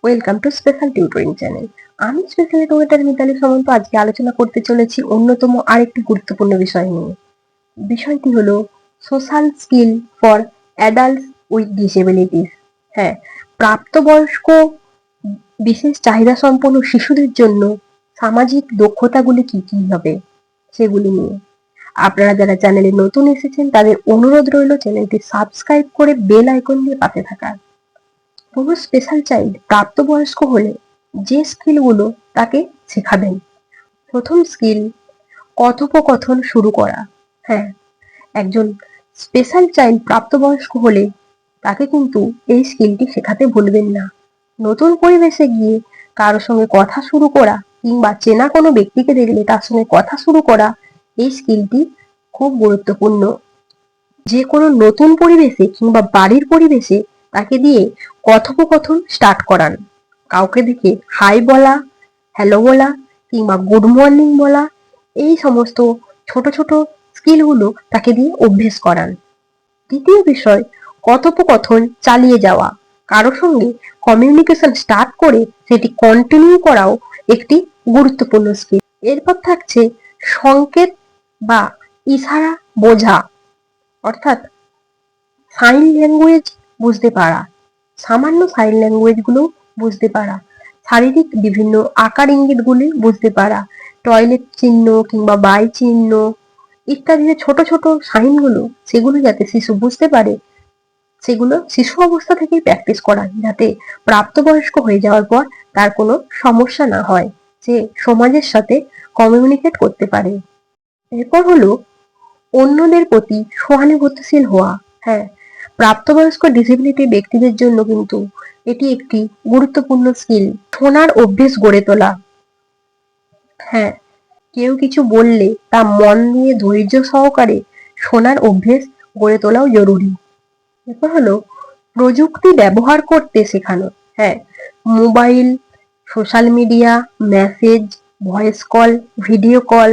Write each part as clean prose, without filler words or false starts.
Welcome to special tutoring channel. আমি special tutor Mitali সামন্ত আজকে আলোচনা করতে চলেছি অন্যতম আরেকটি গুরুত্বপূর্ণ বিষয় নিয়ে। বিষয়টি হলো social skill for adults with disabilities. হ্যাঁ, প্রাপ্তবয়স্ক বিশেষ চাহিদা সম্পন্ন শিশুদের জন্য সামাজিক দক্ষতাগুলি কি কি হবে সেগুলি নিয়ে। আপনারা যারা চ্যানেলে নতুন এসেছেন তাদের অনুরোধ রইল চ্যানেলটি সাবস্ক্রাইব করে বেল আইকন দিয়ে পাশে থাকার। কোনো স্পেশাল চাইল্ড প্রাপ্তবয়স্ক হলে যে স্কিলগুলো তাকে শেখাবেন। প্রথম স্কিল, কথোপকথন শুরু করা। হ্যাঁ, একজন স্পেশাল চাইল্ড প্রাপ্তবয়স্ক হলে তাকে কিন্তু এই স্কিলটি শেখাতে ভুলবেন না। নতুন পরিবেশে গিয়ে কারোর সঙ্গে কথা শুরু করা কিংবা চেনা কোনো ব্যক্তিকে দেখলে তার সঙ্গে কথা শুরু করা, এই স্কিলটি খুব গুরুত্বপূর্ণ। যে কোনো নতুন পরিবেশে কিংবা বাড়ির পরিবেশে তাকে দিয়ে কথোপকথন স্টার্ট করান। কাউকে দেখে হাই বলা, হ্যালো বলা কিংবা গুড মর্নিং বলা, এই সমস্ত ছোট ছোট স্কিলগুলো তাকে দিয়ে অভ্যেস করান। দ্বিতীয় বিষয়, কথোপকথন চালিয়ে যাওয়া। কারোর সঙ্গে কমিউনিকেশন স্টার্ট করে সেটি কন্টিনিউ করাও একটি গুরুত্বপূর্ণ স্কিল। এরপর থাকছে সংকেত বা ইশারা বোঝা, অর্থাৎ সাইন ল্যাঙ্গুয়েজ বুঝতে পারা, সামান্য সাইন ল্যাঙ্গুয়েজ গুলো বুঝতে পারা, শারীরিক বিভিন্ন আকার ইঙ্গিতগুলি বুঝতে পারা, টয়লেট চিহ্ন কিংবা বাই চিহ্ন ইত্যাদি যে ছোট ছোট সাইনগুলো সেগুলো যাতে শিশু বুঝতে পারে, সেগুলো শিশু অবস্থা থেকেই প্র্যাকটিস করা, যাতে প্রাপ্তবয়স্ক হয়ে যাওয়ার পর তার কোনো সমস্যা না হয়, যে সমাজের সাথে কমিউনিকেট করতে পারে। এরপর হলো অন্যদের প্রতি সহানুভূতিশীল হওয়া। হ্যাঁ, প্রাপ্তবয়স্ক ডিসেবিলিটি ব্যক্তিদের জন্য কিন্তু এটি একটি গুরুত্বপূর্ণ স্কিল। শোনার অভ্যেস গড়ে তোলা। হ্যাঁ, কেউ কিছু বললে তা মন দিয়ে ধৈর্য সহকারে শোনার অভ্যেস গড়ে তোলাও জরুরি। এরপর হলো প্রযুক্তি ব্যবহার করতে শেখানো। হ্যাঁ, mobile, social media, message, voice call, video call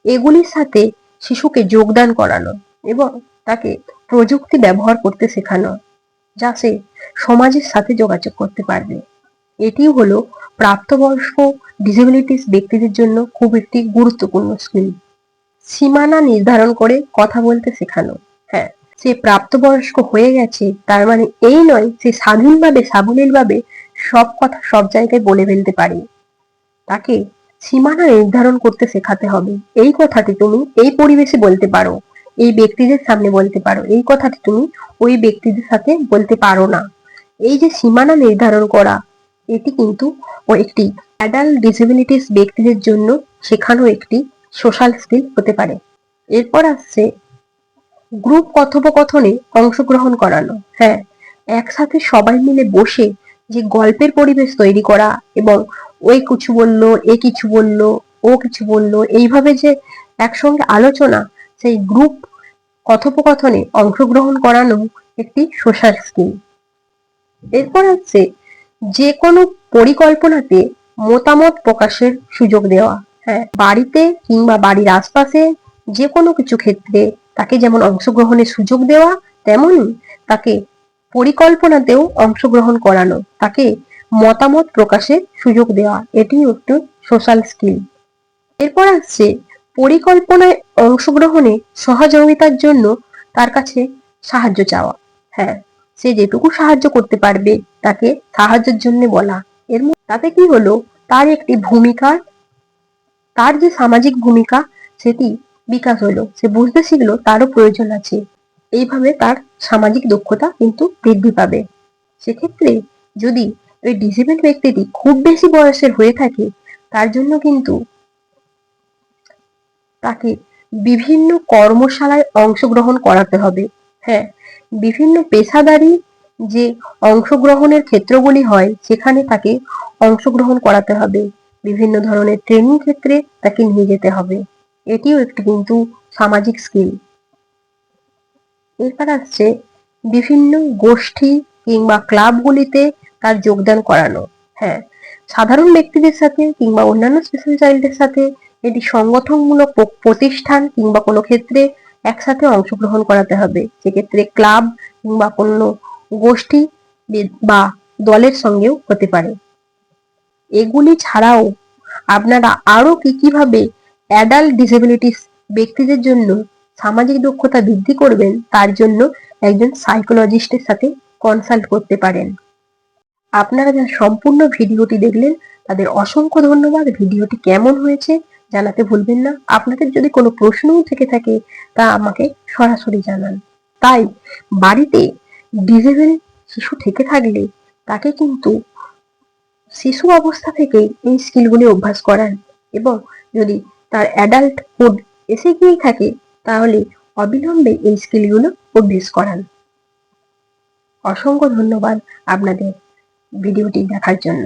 এগুলির সাথে শিশুকে যোগদান করানো এবং তাকে প্রযুক্তি ব্যবহার করতে শেখানো, যা সে সমাজের সাথে যোগাযোগ করতে পারবে। এটি হলো প্রাপ্তবয়স্ক ডিসেবিলিটিস ব্যক্তিদের জন্য খুব একটি গুরুত্বপূর্ণ স্কিল। সীমানা নির্ধারণ করে কথা বলতে শেখানো। হ্যাঁ, সে প্রাপ্তবয়স্ক হয়ে গেছে তার মানে এই নয় সে স্বাধীনভাবে সাবলীলভাবে সব কথা সব জায়গায় বলে ফেলতে পারে। তাকে সীমানা নির্ধারণ করতে শেখাতে হবে। এই কথাটি তুমি এই পরিবেশে বলতে পারো, এই ব্যক্তিদের সামনে বলতে পারো, এই কথাটি তুমি ওই ব্যক্তিদের সাথে বলতে পারো না। এই যে সীমানা নির্ধারণ করা, এটি কিন্তু ও একটি অ্যাডাল্ট ডিসেবিলিটিস ব্যক্তিদের জন্য শেখানো একটি সোশ্যাল স্কিল হতে পারে। এরপর আসছে গ্রুপ কথোপকথনে অংশগ্রহণ করানো। হ্যাঁ, একসাথে সবাই মিলে বসে যে গল্পের পরিবেশ তৈরি করা এবং ওই কিছু বললো, এ কিছু বললো, ও কিছু বললো, এইভাবে যে একসঙ্গে আলোচনা, সেই গ্রুপ কথোপকথনে অংশগ্রহণ করানো একটি সোশ্যাল স্কিল। এরপর হচ্ছে যে কোনো পরিকল্পনাতে মতামত প্রকাশের সুযোগ দেওয়া। হ্যাঁ, বাড়িতে কিংবা বাড়ির আশপাশে যে কোনো কিছু ক্ষেত্রে তাকে যেমন অংশগ্রহণের সুযোগ দেওয়া, তেমনই তাকে পরিকল্পনাতেও অংশগ্রহণ করানো, তাকে মতামত প্রকাশের সুযোগ দেওয়া, এটিও একটু সোশ্যাল স্কিল। এরপর আসছে পরিকল্পনায় অংশগ্রহণে সহযোগিতার জন্য তার কাছে সাহায্য চাওয়া। হ্যাঁ, সে যেটুকু সাহায্য করতে পারবে তাকে সাহায্যের জন্য বলা। তাতে কি হলো, তার একটি ভূমিকা, তার যে সামাজিক ভূমিকা সেটি বিকাশ হলো, সে বুঝতে শিখলো তারও প্রয়োজন আছে। এইভাবে তার সামাজিক দক্ষতা কিন্তু বৃদ্ধি পাবে। সেক্ষেত্রে যদি ওই ডিসেবল ব্যক্তিটি খুব বেশি বয়সের হয়ে থাকে, তার জন্য কিন্তু তাকে বিভিন্ন কর্মশালায় অংশগ্রহণ করাতে হবে। হ্যাঁ, বিভিন্ন পেশাদারি যে অংশগ্রহণের ক্ষেত্রগুলি হয় সেখানে তাকে অংশগ্রহণ করাতে হবে। বিভিন্ন ধরনের ট্রেনিং ক্ষেত্রে তাকে নিয়ে যেতে হবে। এটিও একটি কিন্তু সামাজিক স্কিল। এরপর আসছে বিভিন্ন গোষ্ঠী কিংবা ক্লাবগুলিতে তার যোগদান করানো। হ্যাঁ, সাধারণ ব্যক্তিদের সাথে কিংবা অন্যান্য স্পেশাল চাইল্ডের সাথে এটি সংগঠনমূলক প্রতিষ্ঠান কিংবা কোনো ক্ষেত্রে একসাথে অংশগ্রহণ করাতে হবে। সেক্ষেত্রে ক্লাব কিংবা কোনো গোষ্ঠী বা দলের সঙ্গেও হতে পারে। এগুলি ছাড়াও আপনারা আরো কিভাবে অ্যাডাল্ট ডিসেবিলিটিস ব্যক্তিদের জন্য সামাজিক দক্ষতা বৃদ্ধি করবেন তার জন্য একজন সাইকোলজিস্টের সাথে কনসাল্ট করতে পারেন। আপনারা যারা সম্পূর্ণ ভিডিওটি দেখলেন তাদের অসংখ্য ধন্যবাদ। ভিডিওটি কেমন হয়েছে জানাতে ভুলবেন না। আপনাদের যদি কোনো প্রশ্নও থেকে থাকে তা আমাকে সরাসরি জানান। তাই বাড়িতে ডিসেবল শিশু থেকে থাকলে তাকে কিন্তু শিশু অবস্থা থেকেই এই স্কিলগুলি অভ্যাস করান এবং যদি তার অ্যাডাল্ট হুড এসে গিয়েই থাকে তাহলে অবিলম্বে এই স্কিলগুলো অভ্যেস করান। অসংখ্য ধন্যবাদ আপনাদের ভিডিওটি দেখার জন্য।